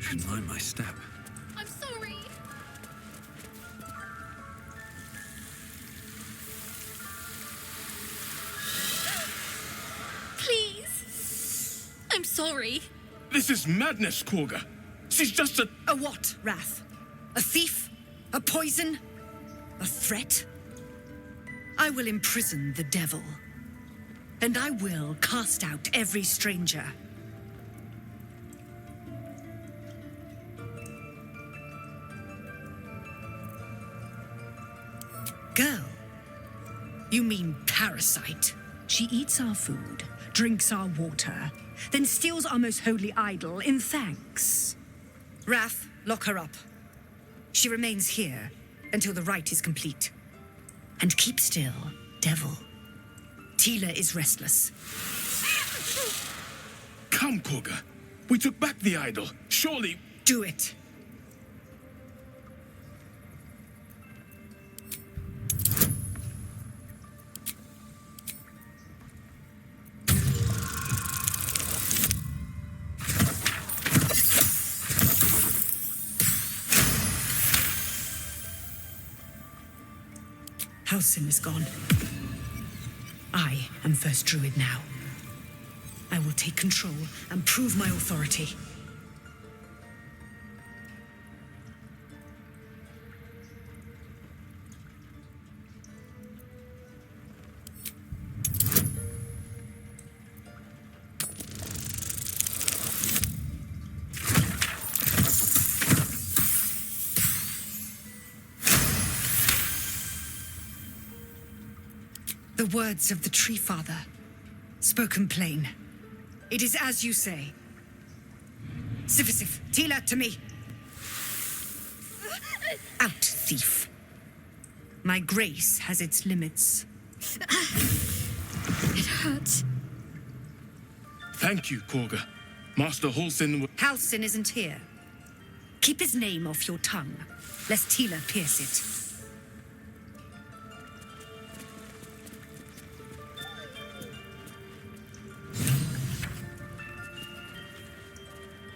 should mind my step. I'm sorry. Please. I'm sorry. This is madness, Kagha. She's just a... A what, Wrath? A thief? A poison? A threat? I will imprison the devil. And I will cast out every stranger. Girl? You mean parasite? She eats our food, drinks our water, then steals our most holy idol in thanks. Wrath, lock her up. She remains here until the rite is complete. And keep still, devil. Tila is restless. Come, Kagha. We took back the idol. Surely... Do it. Halsin is gone. I am first druid now. I will take control and prove my authority. The words of the Tree Father, spoken plain. It is as you say. Sifisif, Tila, to me. Out, thief. My grace has its limits. It hurts. Thank you, Kagha. Master Halsin... Halsin isn't here. Keep his name off your tongue, lest Tila pierce it.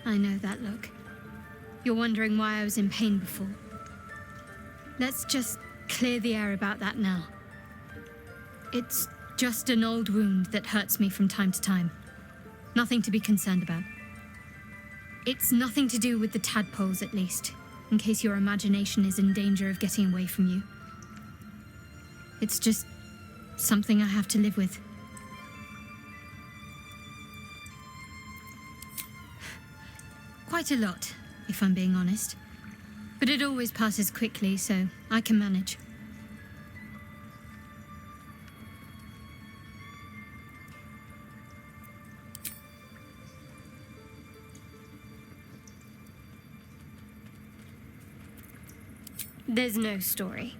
I know that look. You're wondering why I was in pain before. Let's just clear the air about that now. It's just an old wound that hurts me from time to time. Nothing to be concerned about. It's nothing to do with the tadpoles, at least, in case your imagination is in danger of getting away from you. It's just something I have to live with. Quite a lot, if I'm being honest. But it always passes quickly, so I can manage. There's no story.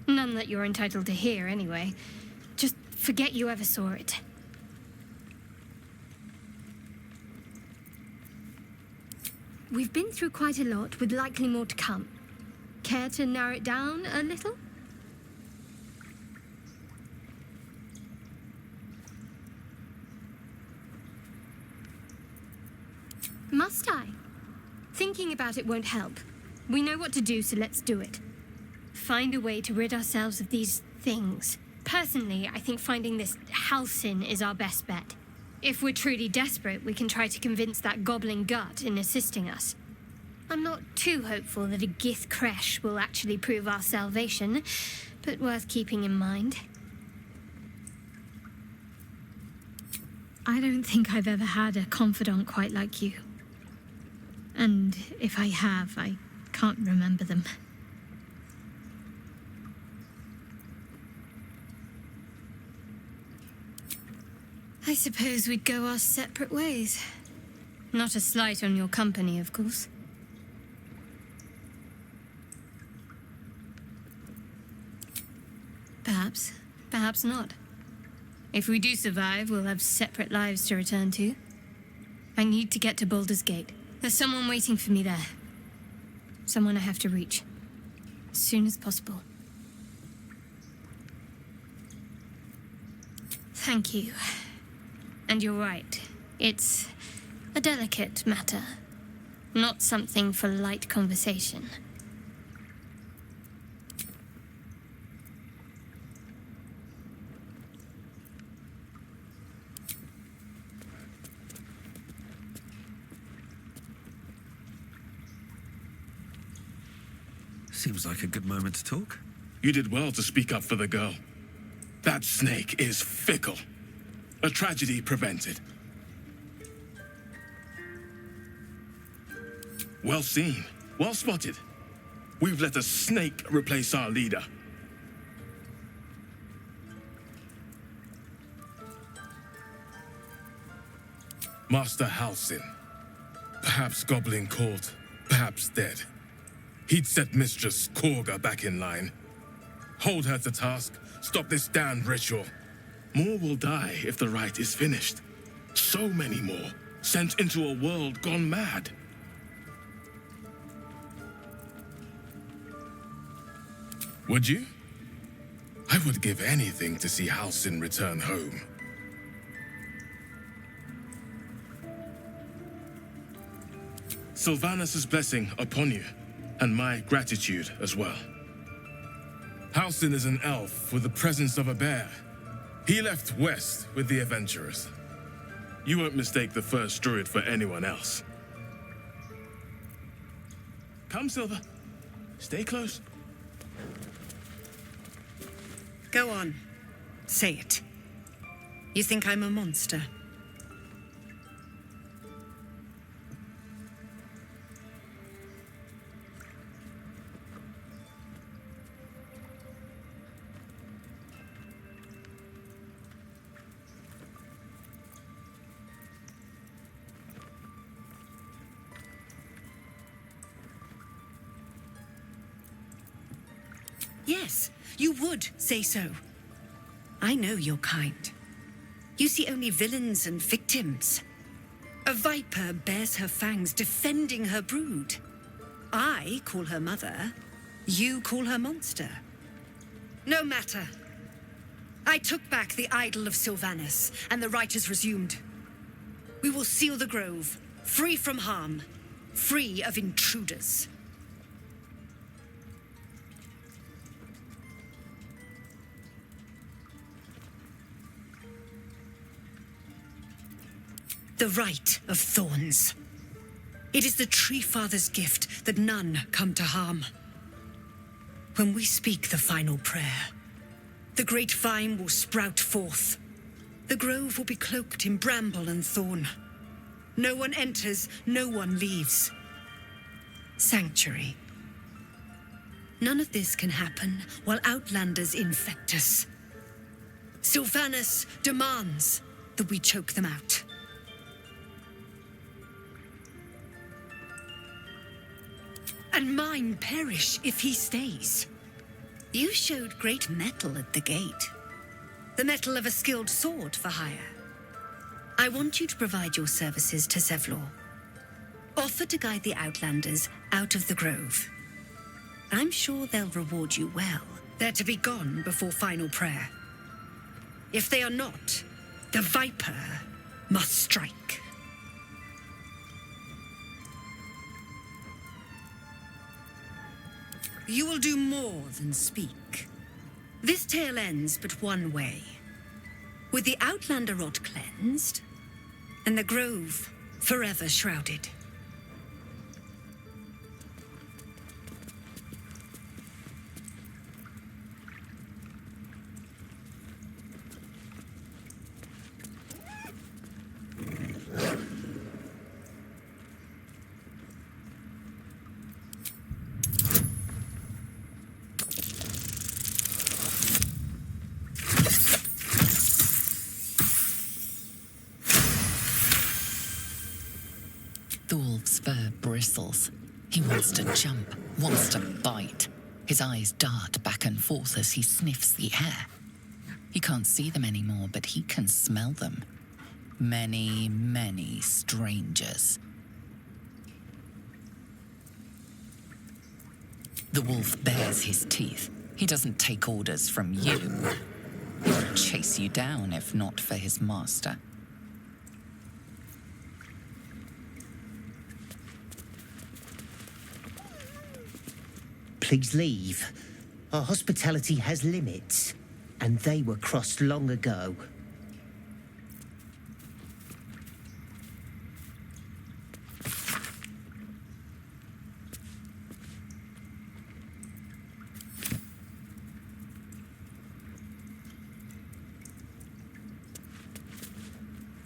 None that you're entitled to hear, anyway. Just forget you ever saw it. We've been through quite a lot, with likely more to come. Care to narrow it down a little? Must I? Thinking about it won't help. We know what to do, so let's do it. Find a way to rid ourselves of these things. Personally, I think finding this Halsin is our best bet. If we're truly desperate, we can try to convince that goblin gut in assisting us. I'm not too hopeful that a Gith Kresh will actually prove our salvation, but worth keeping in mind. I don't think I've ever had a confidant quite like you. And if I have, I can't remember them. I suppose we'd go our separate ways. Not a slight on your company, of course. Perhaps. Perhaps not. If we do survive, we'll have separate lives to return to. I need to get to Baldur's Gate. There's someone waiting for me there. Someone I have to reach. As soon as possible. Thank you. And you're right. It's a delicate matter. not something for light conversation. Seems like a good moment to talk. You did well to speak up for the girl. That snake is fickle. A tragedy prevented. Well seen. Well spotted. We've let a snake replace our leader. Master Halsin. Perhaps goblin caught, perhaps dead. He'd set Mistress Kagha back in line. Hold her to task, stop this damned ritual. More will die if the rite is finished. So many more, sent into a world gone mad. Would you? I would give anything to see Halsin return home. Sylvanus' blessing upon you, and my gratitude as well. Halsin is an elf with the presence of a bear. He left west with the adventurers. You won't mistake the first druid for anyone else. Come, Silver. Stay close. Go on. Say it. You think I'm a monster? Yes, you would say so. I know your kind. You see only villains and victims. A viper bears her fangs defending her brood. I call her mother. You call her monster. No matter. I took back the idol of Sylvanus, and the rite is resumed. We will seal the grove, free from harm, free of intruders. The Rite of Thorns. It is the Tree Father's gift that none come to harm. When we speak the final prayer, the great vine will sprout forth. The grove will be cloaked in bramble and thorn. No one enters, no one leaves. Sanctuary. None of this can happen while outlanders infect us. Sylvanus demands that we choke them out. And mine perish if he stays. You showed great mettle at the gate. The mettle of a skilled sword for hire. I want you to provide your services to Zevlor. Offer to guide the Outlanders out of the grove. I'm sure they'll reward you well. They're to be gone before final prayer. If they are not, the Viper must strike. You will do more than speak. This tale ends but one way. With the Outlander rot cleansed, and the grove forever shrouded. The wolf's fur bristles. He wants to jump, wants to bite. His eyes dart back and forth as he sniffs the air. He can't see them anymore, but he can smell them. Many, many strangers. The wolf bares his teeth. He doesn't take orders from you. He would chase you down if not for his master. please leave. Our hospitality has limits, and they were crossed long ago.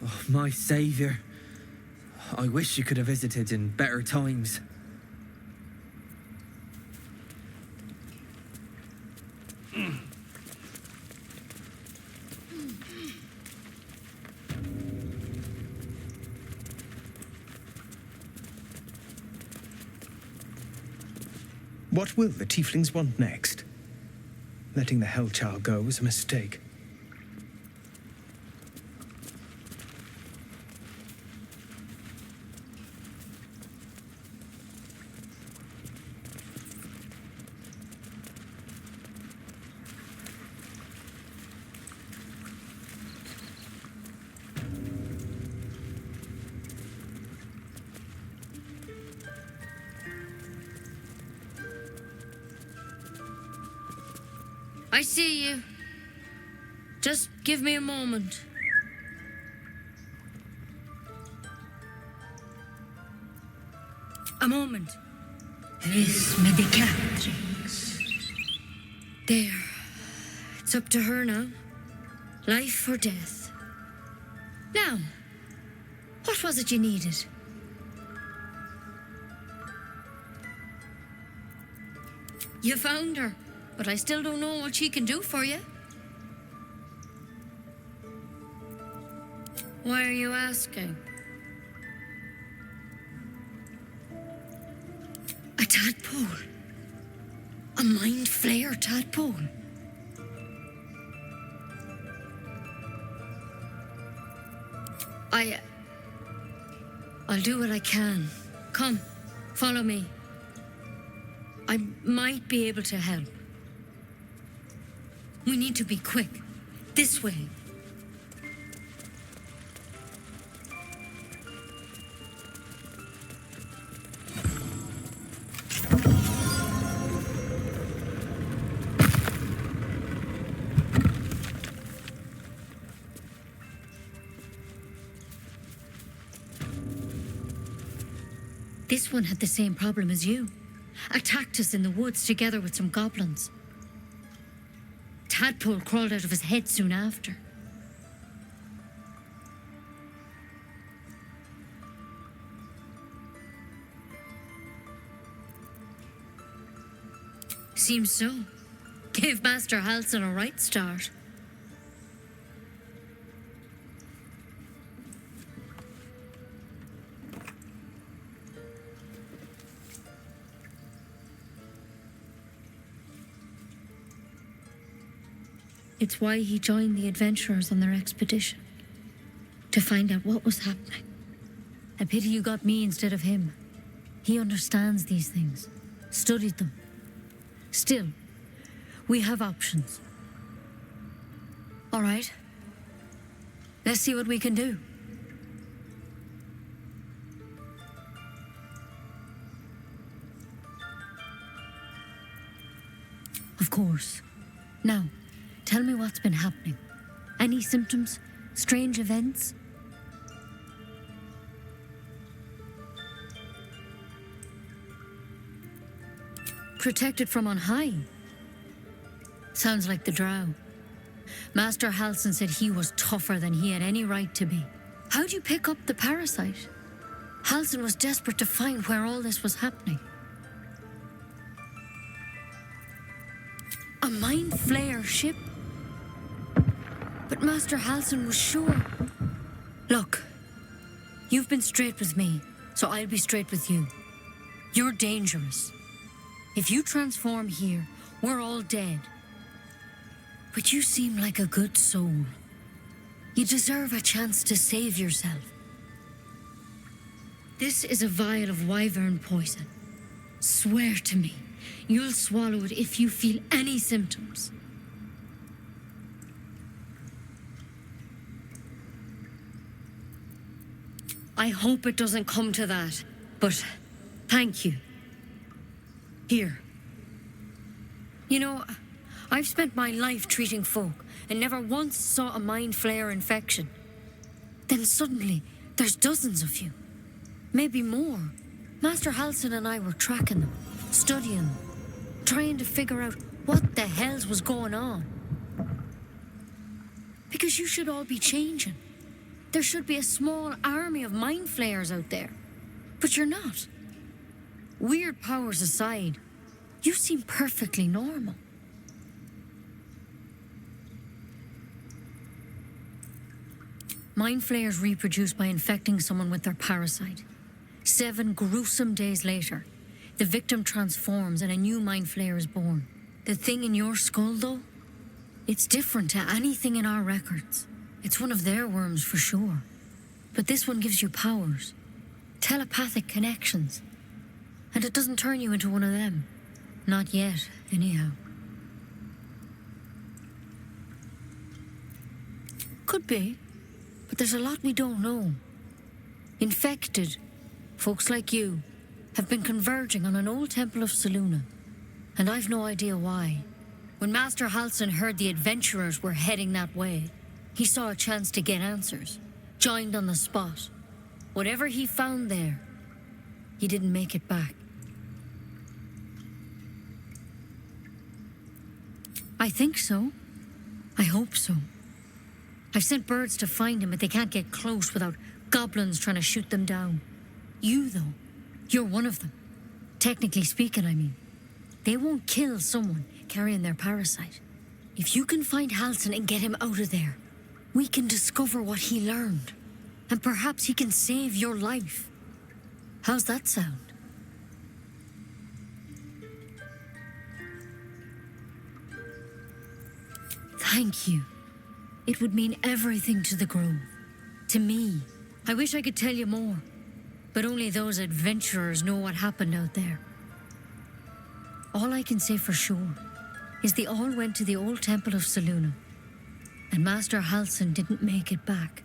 Oh, my saviour. I wish you could have visited in better times. What will the tieflings want next? Letting the Hellchild go was a mistake. I see you. Just give me a moment. A moment. Res medicatrix. There. It's up to her now. Life or death. Now, what was it you needed? You found her, but I still don't know what she can do for you. Why are you asking? A tadpole. A mind flayer tadpole. I'll do what I can. Come, follow me. I might be able to help. We need to be quick. This way. This one had the same problem as you. Attacked us in the woods together with some goblins. Tadpole crawled out of his head soon after. Seems so. Gave Master Halsin a right start. It's why he joined the adventurers on their expedition. To find out what was happening. A pity you got me instead of him. He understands these things. Studied them. Still, we have options. All right. Let's see what we can do. Of course. Now, tell me what's been happening. Any symptoms? Strange events? Protected from on high? Sounds like the drow. Master Halsin said he was tougher than he had any right to be. How'd you pick up the parasite? Halsin was desperate to find where all this was happening. A mind flayer ship? But Master Halsin was sure. Look, you've been straight with me, so I'll be straight with you. You're dangerous. If you transform here, we're all dead. But you seem like a good soul. You deserve a chance to save yourself. This is a vial of wyvern poison. Swear to me, you'll swallow it if you feel any symptoms. I hope it doesn't come to that, but thank you. Here, You know, I've spent my life treating folk and never once saw a mind flayer infection. Then suddenly, there's dozens of you. Maybe more. Master Halsin and I were tracking them, studying them, trying to figure out what the hells was going on. Because you should all be changing. There should be a small army of mind flayers out there. But you're not. Weird powers aside, you seem perfectly normal. Mind flayers reproduce by infecting someone with their parasite. 7 gruesome days later, the victim transforms and a new mind flayer is born. The thing in your skull, though, it's different to anything in our records. It's one of their worms for sure. But this one gives you powers, telepathic connections. And it doesn't turn you into one of them. Not yet, anyhow. Could be, but there's a lot we don't know. Infected, folks like you, have been converging on an old temple of Selûne, and I've no idea why. When Master Halsin heard the adventurers were heading that way, he saw a chance to get answers, joined on the spot. Whatever he found there, he didn't make it back. I think so. I hope so. I've sent birds to find him, but they can't get close without goblins trying to shoot them down. You, though, you're one of them. Technically speaking, I mean. They won't kill someone carrying their parasite. If you can find Halsin and get him out of there, we can discover what he learned. And perhaps he can save your life. How's that sound? Thank you. It would mean everything to the Grove. To me. I wish I could tell you more. But only those adventurers know what happened out there. All I can say for sure is they all went to the old temple of Selûne. And Master Halsin didn't make it back.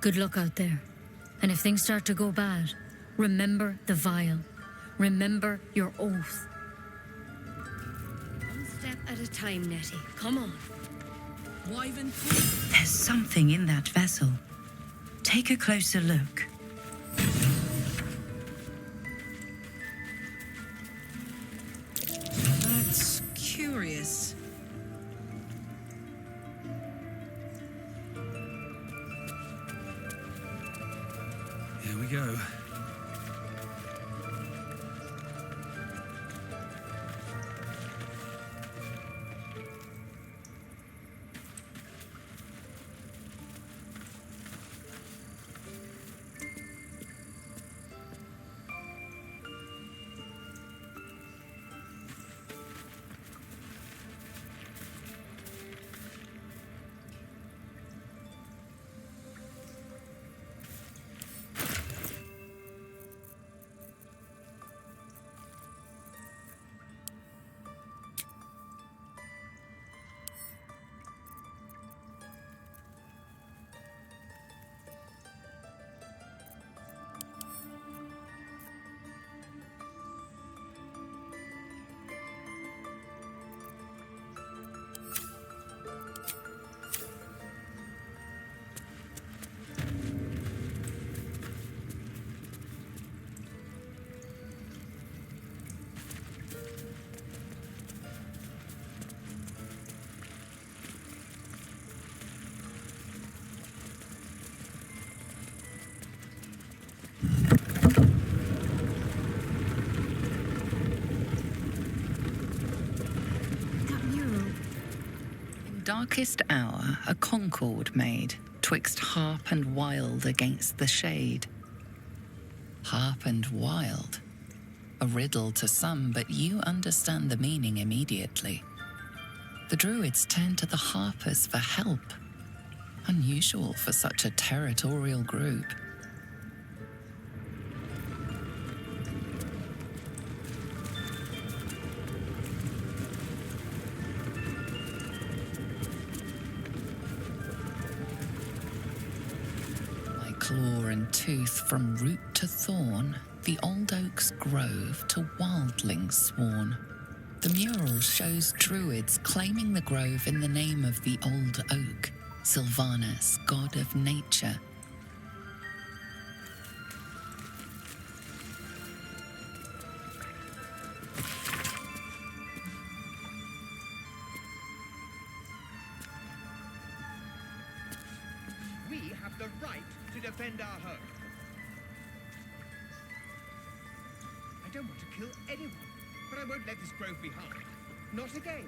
Good luck out there. And if things start to go bad, remember the vial. Remember your oath. One step at a time, Nettie. Come on. There's something in that vessel. Take a closer look. That's curious. Here we go. Darkest hour, a concord made, twixt harp and wild against the shade. Harp and wild. A riddle to some, but you understand the meaning immediately. The druids turn to the harpers for help. Unusual for such a territorial group. Claw and tooth from root to thorn, the old oak's grove to wildlings sworn. The mural shows druids claiming the grove in the name of the old oak, Sylvanus, god of nature. We have the right to defend our home. I don't want to kill anyone, but I won't let this grove be harmed. Not again.